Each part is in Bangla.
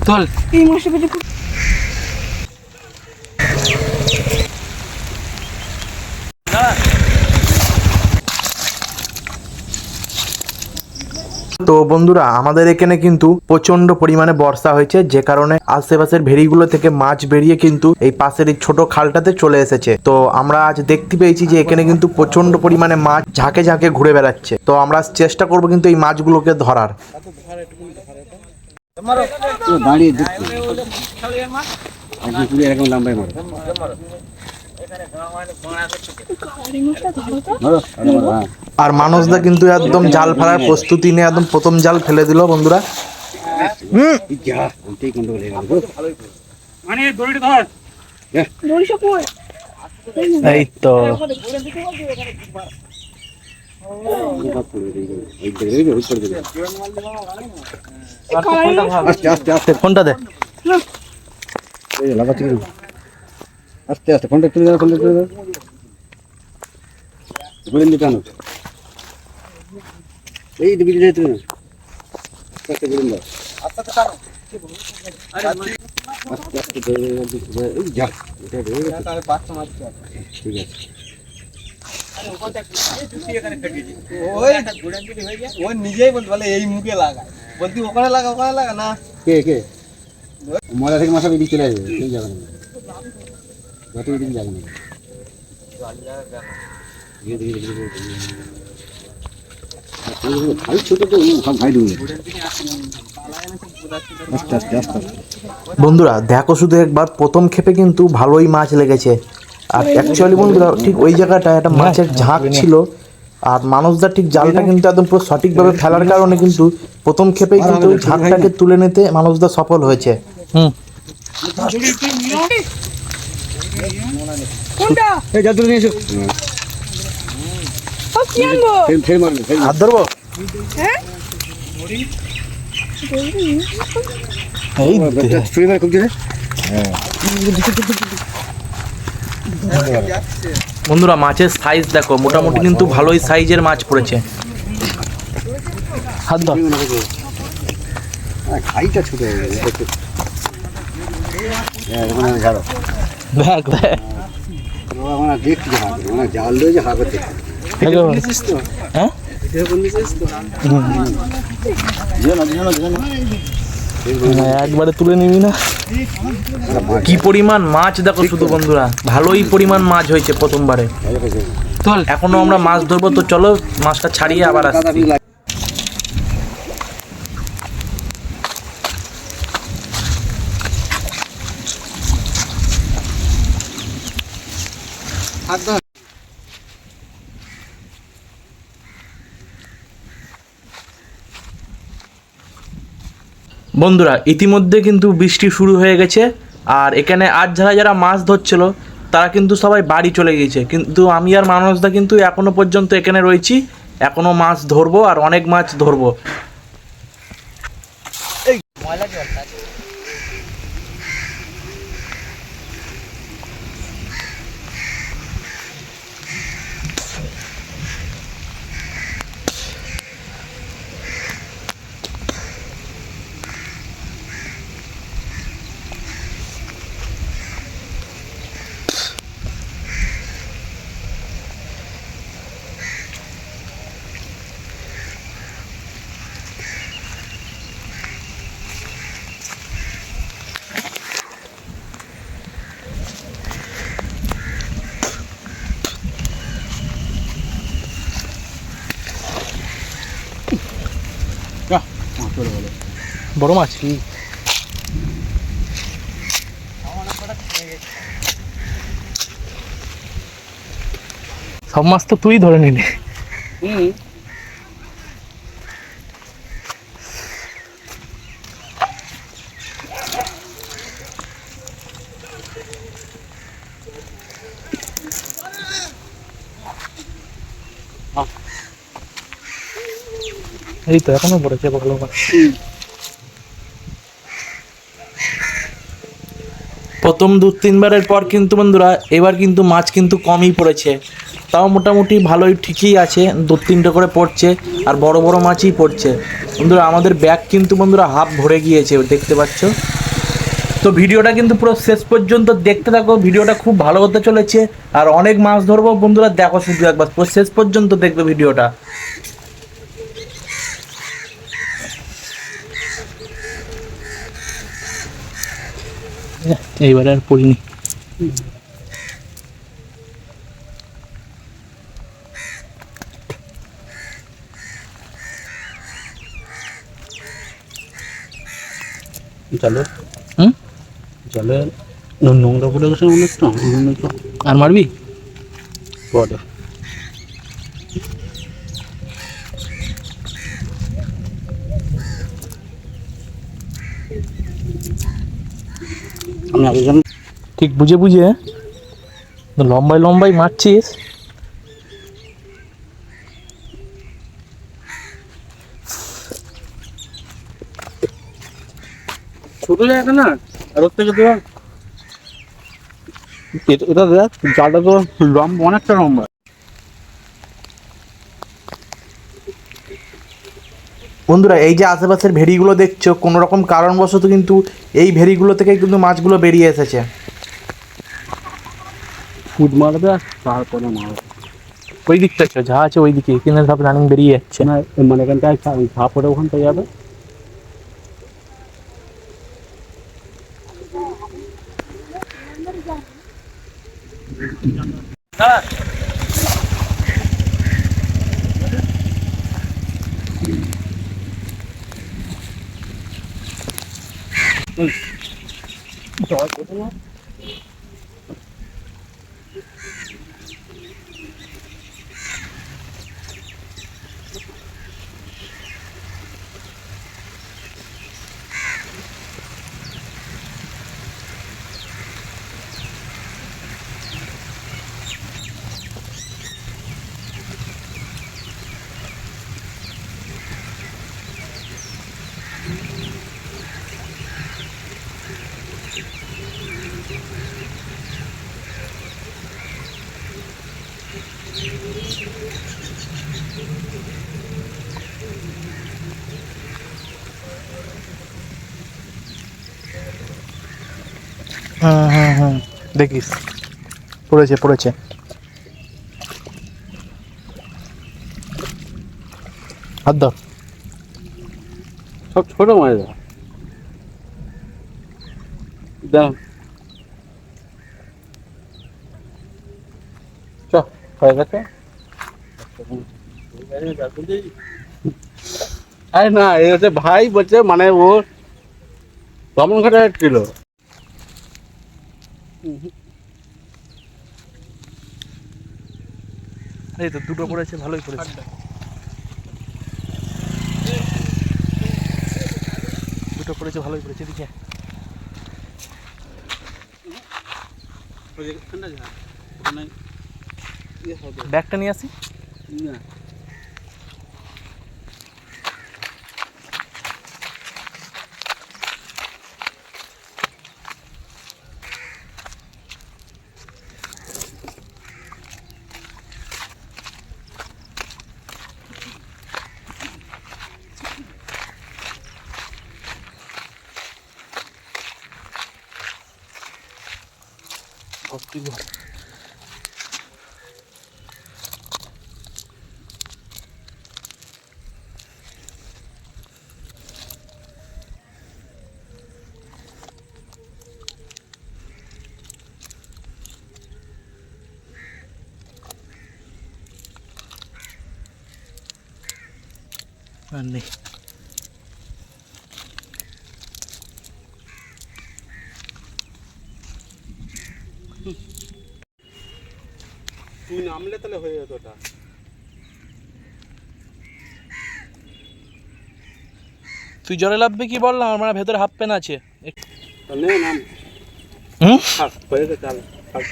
চল এই মাসে পেটে তো বন্ধুরা আমাদের এখানে কিন্তু প্রচন্ড পরিমাণে বর্ষা হয়েছে, যে কারণে আশেপাশের ভেড়িগুলো থেকে মাছ বেরিয়ে কিন্তু এই পাশের এই ছোট খালটাতে চলে এসেছে। তো আমরা আজ দেখতে পেয়েছি যে এখানে কিন্তু প্রচন্ড পরিমাণে মাছ ঝাঁকে ঝাঁকে ঘুরে বেড়াচ্ছে। তো আমরা চেষ্টা করব কিন্তু এই মাছগুলোকে ধরার। আর মানুষদা কিন্তু একদম জাল ফেলার প্রস্তুতি নিয়ে একদম প্রথম জাল ফেলে দিল বন্ধুরা। এই তো ফোনটা দে, আস্তে আস্তে ফোনটা তুলে দাও, ফোনটা তুলে দাও, বলেন দিতে আনো এই দিকে যেতে না, আস্তে বলেন দাও, আস্তে টানো, আরে আস্তে আস্তে ধরে এই যা এটা ধরে তাহলে বাচ্চা মাছ ঠিক আছে। আরে ওখানটা এই দুটি এখানে কেটে দি, ওই একটা ঘোড়া দিতে হয়ে যায়, ও নিজেই বলে এই মুখে লাগায়, বলতি ওখানে লাগা না, কে ময়লা থেকে মাথা বেরিয়ে চলে যাবে, ঠিক যাবে না কত দিন যাবে না, বন্ধুরা দেখো শুধু একবার প্রথম ক্ষেপে কিন্তু ভালোই মাছ লেগেছে। আর অ্যাকচুয়ালি বন্ধুরা ঠিক ওই জায়গাটা একটা মাছের ঝাঁক ছিল, আর মানুষদার ঠিক জালটা কিন্তু একদম পুরো সঠিকভাবে ফেলার কারণে কিন্তু প্রথম ক্ষেপেই কিন্তু ওই ঝাঁকটাকে তুলে নিতে মানুষদা সফল হয়েছে। হাত ধরবো বন্ধুরা, মাছের সাইজ দেখো, মোটামুটি কিন্তু ভালোই সাইজের মাছ পড়েছে। হাত ধর, খাইটা ছুটে গেছে, একবারে তুলে নিবি না। কি পরিমাণ মাছ দেখো শুধু বন্ধুরা, ভালোই পরিমাণ মাছ হয়েছে প্রথমবারে। চল এখনো আমরা মাছ ধরবো, তো চলো মাছটা ছাড়িয়ে আবার আসছি। বন্ধুরা ইতিমধ্যে কিন্তু বৃষ্টি শুরু হয়ে গেছে, আর এখানে আজ যারা যারা মাছ ধরছিল তারা কিন্তু সবাই বাড়ি চলে গিয়েছে, কিন্তু আমি আর মানুষদা কিন্তু এখনো পর্যন্ত এখানে রয়েছি, এখনো মাছ ধরবো আর অনেক মাছ ধরবো। বড় মাছ সব মাছ তো তুই ধরে নিলি। এই তো এখনো পড়েছে ভালো মাছ। প্রথম 2-3 বারের পর কিন্তু বন্ধুরা এবার কিন্তু মাছ কিন্তু কমই পড়েছে, তাও মোটামুটি ভালোই ঠিকই আছে, 2-3টে করে পড়ছে আর বড় বড় মাছই পড়ছে। বন্ধুরা আমাদের ব্যাগ কিন্তু বন্ধুরা হাফ ভরে গিয়েছে, দেখতে পাচ্ছ। তো ভিডিওটা কিন্তু পুরো শেষ পর্যন্ত দেখতে থাকো, ভিডিওটা খুব ভালো হতে চলেছে আর অনেক মাছ ধরবো বন্ধুরা, দেখো শুধু একবার পুরো শেষ পর্যন্ত দেখবে ভিডিওটা। এইবারে আর পড়িনি। চলো হুম, চলে নোংরা পড়ে গেছে অনেকটা। আর মারবি? পরে আমি আগে জানি ঠিক বুঝে বুঝে লম্বাই লম্বাই মারছিস। ছোট জায়গা না, আর ওর থেকে দেওয়া এটা দেখ, জালটা তো লম্বা, অনেকটা লম্বা। বন্ধুরা এই যে আশেপাশের ভেড়িগুলো দেখছো, কোনো রকম কারণবশত কিন্তু এই ভেড়িগুলো থেকে কিন্তু মাছগুলো বেরিয়ে এসেছে। ফুট মারবে আর তারপরে মারবে। ওই দিকটা যা আছে ওই দিকে কিনে সব রানিং বেরিয়ে যাচ্ছে। না মানে এখানটায় ঝাঁপ ওটা ওখানটায় যাবে। হুম হুম হুম, দেখিস পড়েছে পড়েছে। হাত ধর। সব ছোট মাছ দাও। চ হয়ে গেছে। আরে না, এ হচ্ছে ভাই বলছে, মানে ও কেমন ঘাটা ছিল। এই তো দুটো পড়েছে, ভালোই পড়েছে। দুটো পড়েছে, ভালোই পড়েছে। এদিকে ব্যাগটা নিয়ে আসি। না ভর্তি ঘর। আর নেই। তুই নামলে তাহলে হয়ে যেত ওটা। তুই জলে লাভবে কি বললাম, আমার ভেতরে হাফ প্যান্ট আছে। নে নাম হুম, থাক, হয়ে গেছে। চাল থাক,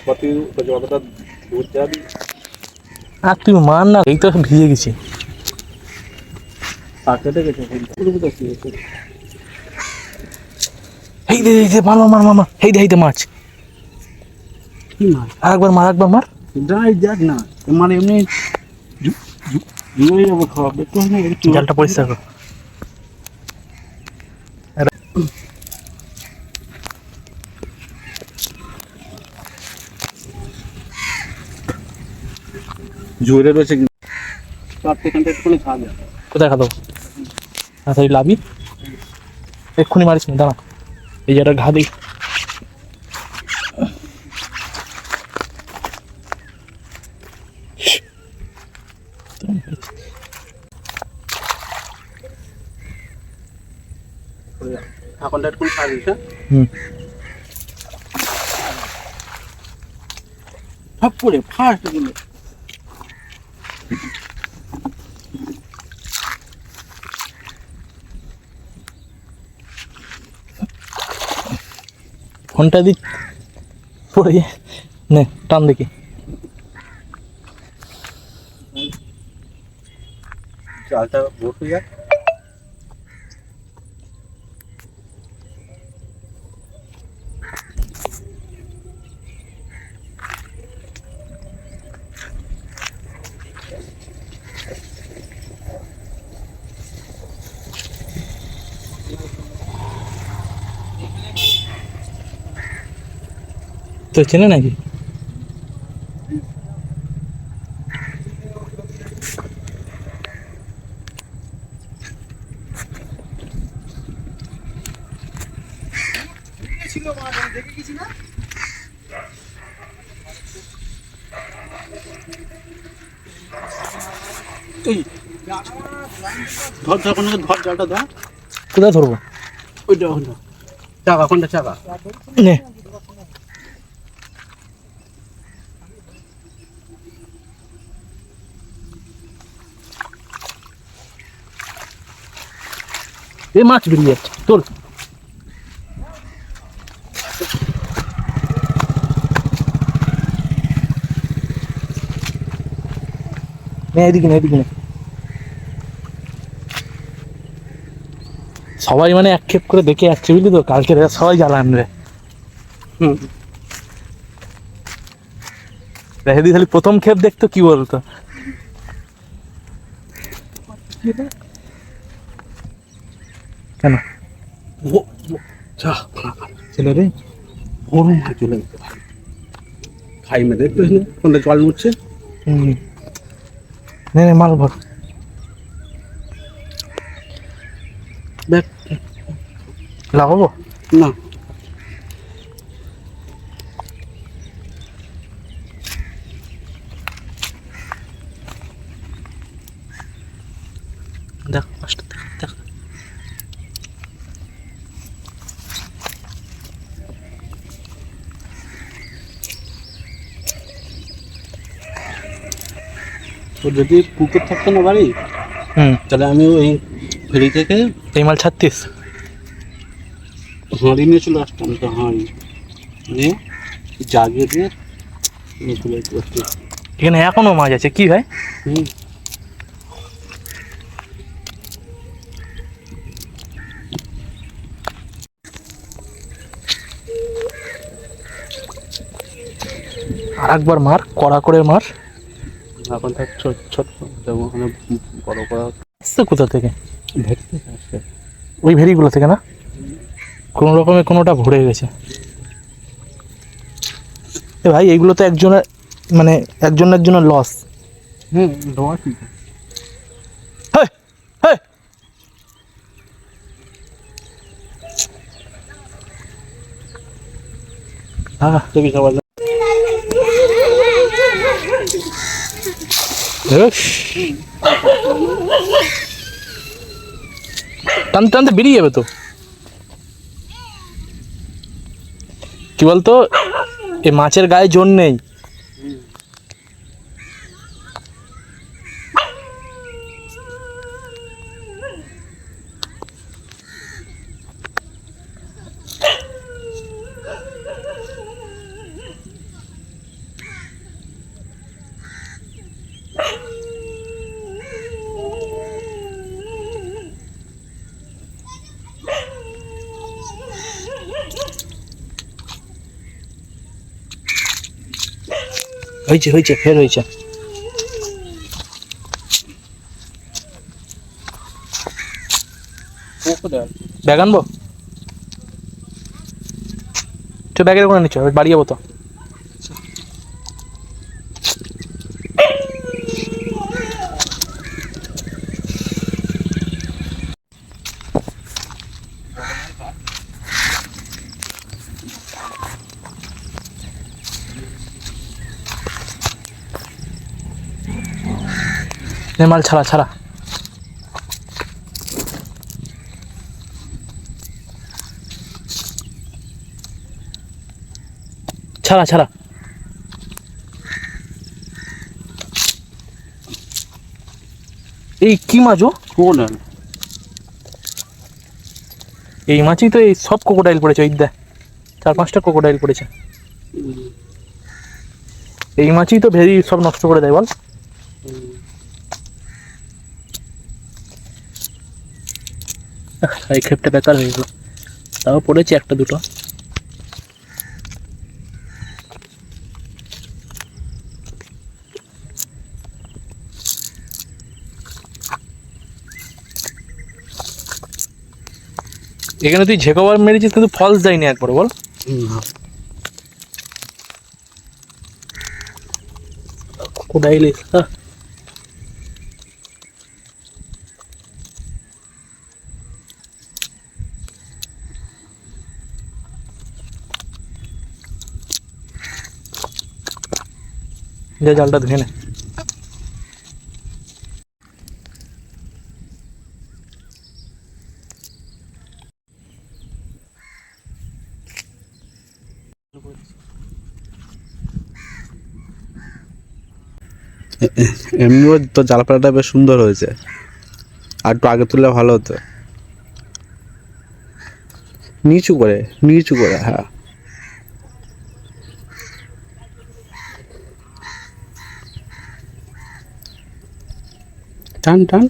কত যতটা দূর যাবি। আর তুই মার না, এই তো ভিজে গেছি। পাকেটে গেছে এই দে মার মার মার মার, এই দে মাছ। কি মাছ? আর একবার মার, একবার মার। যাই দেখ না মানে এমনি জুড়ে যাবো খাওয়া একটু না একটু জালটা পরিষ্কার কর। জুড়ে রয়েছে কিন্তু তার সেখানটা একটুখানি খাওয়া যায়। কোথায় খাবো? তাড়াতাড়ি লাভি, এক্ষুনি মারিস না, দাঁড়া এই জায়গাটা ঘা দিই। ঢাকনটা একটুখানি খাওয়া দিস। হুম, সব করে ফার্স্ট এগুলো ফোনটা দি পড়ে যায়। নে টান দেখি। চালটা বসে যায়। তো চেনে নাকি? এই ধর ধর কোনটা ধর জালটা ধর। কোথায় ধরবো? ওইটা ওখানটা চাকা কোনটা চাকা নে এ মাছ বেরিয়ে যাচ্ছে তোর। এদিকে না, এদিকে না। সবাই মানে এক ক্ষেপ করে দেখে যাচ্ছে বুঝলি তো, কালকে সবাই জ্বালা আনবে। হুম রেহেদি খালি প্রথম ক্ষেপ দেখতো কি বলতো, কেন ছেলে রে গরম হয়ে চলে যেতে ভাই খাই মে দেখতে কোনটা জল মুছছে। হুম, নে নে মাল ভর। দেখ লাগাবো না দেখ মাছটা দেখ দেখ। তো যদি পুকুর থাকতো না বাড়ি হুম, তাহলে আমি ওই ফেরি থেকে এই মাল ছাড়তিস? হাঁড়ি নিয়ে চলে আসতাম। তো হাঁড়ি নিয়ে জাগিয়ে দিয়ে নিয়ে চলে যেতে পারতাম। এখানে এখনো মাছ আছে কি ভাই? হুম আর একবার মার, কড়া করে মার। এখন থাক ছোট ছোট ওখানে বড় করা আসছে কোথা থেকে? ভেরি থেকে আসছে। ওই ভেরিগুলো থেকে না, কোনো রকমে কোনোটা ভরে গেছে। এ ভাই এইগুলো তো একজনের মানে একজনের জন্য লস। হুম দেওয়া ঠিক হেই হেই, হ্যাঁ দেখি সবাই টানতে টানতে বেরিয়ে যাবে তো। কি বলতো, এই মাছের গায়ে জোর নেই। হয়েছে ফের হয়েছে। ব্যাগ আনবো, তো ব্যাগের ওখানে নিচ্ছ, বাড়ি যাবো তো। মাল ছাড়া ছাড়া, ছাড়া ছাড়া। এই কি মাছ? কোন এই মাছই তো, এই সব ক্রোকোডাইল পড়েছে, ওই দেখ 4-5টা ক্রোকোডাইল পড়েছে। এই মাছই তো ভেরি সব নষ্ট করে দেয় বল। এই খেপটা বেকার হয়ে গেল, তাও পড়েছে 1-2টো। এখানে তুই ঝেকোবার মেরেছিস কিন্তু ফলস দেয়নি একবার বল। ক্রোকোডাইল যা, জালটা ধুয়ে নে। এমনিও তো জালপালাটা বেশ সুন্দর হয়েছে, আর একটু আগে তুললে ভালো হতো। নিচু করে, হ্যাঁ। টান টান।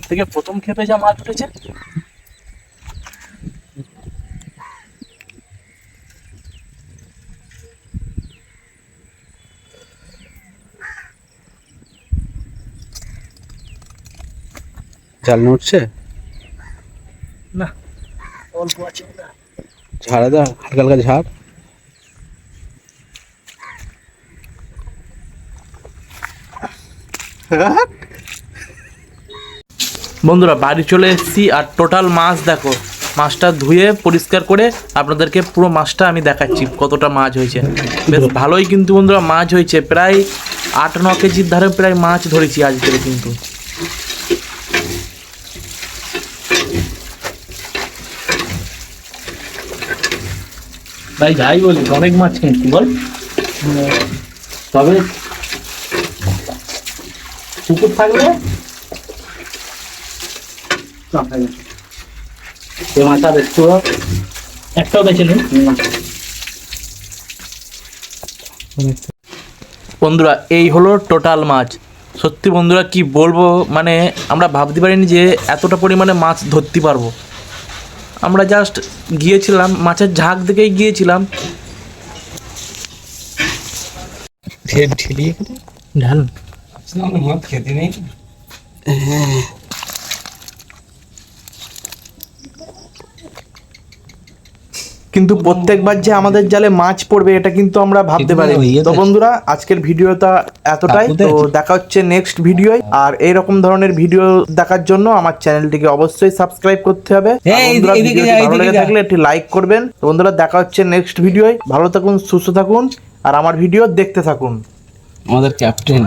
থেকে প্রথম খেপে যা মাছ উঠেছে, জাল নড়ছে না অল্প আছে, ঝাড়ে দা, হালকা হালকা ঝাড়। বন্ধুরা বাড়ি চলে এসেছি, আর টোটাল মাছ দেখো, মাছটা ধুয়ে পরিষ্কার করে আপনাদেরকে পুরো মাছটা আমি দেখাচ্ছি কতটা মাছ হয়েছে। বেশ ভালোই কিন্তু বন্ধুরা মাছ হয়েছে, প্রায় 8-9 কেজির ধারে প্রায় মাছ ধরেছি আজকে কিন্তু। ভাই যাই বলি অনেক মাছ কিনছি বল, তবে পুকুর থাকলে মাছ আর একটু একটাও বেছে নেই। বন্ধুরা এই হলো টোটাল মাছ। সত্যি বন্ধুরা কি বলবো, মানে আমরা ভাবতে পারিনি যে এতটা পরিমাণে মাছ ধরতে পারবো। আমরা জাস্ট গিয়েছিলাম, মাছের ঝাঁক দেখেই গিয়েছিলাম। ঢাল মাছ খেতে নেই। কিন্তু প্রত্যেকবার যে আমাদের জালে মাছ পড়বে এটা কিন্তু আমরা ভাবতে পারিনি। তো বন্ধুরা আজকের ভিডিওটা এতটাই, তো দেখা হচ্ছে নেক্সট ভিডিওয়। আর এইরকম ধরনের ভিডিও দেখার জন্য আমার চ্যানেলটিকে অবশ্যই সাবস্ক্রাইব করতে হবে। বন্ধুরা ভিডিওটি ভালো লেগে থাকলে একটি লাইক করবেন। তো বন্ধুরা দেখা হচ্ছে নেক্সট ভিডিওয়, ভালো থাকুন, সুস্থ থাকুন, আর আমার ভিডিও দেখতে থাকুন। আমাদের ক্যাপ্টেন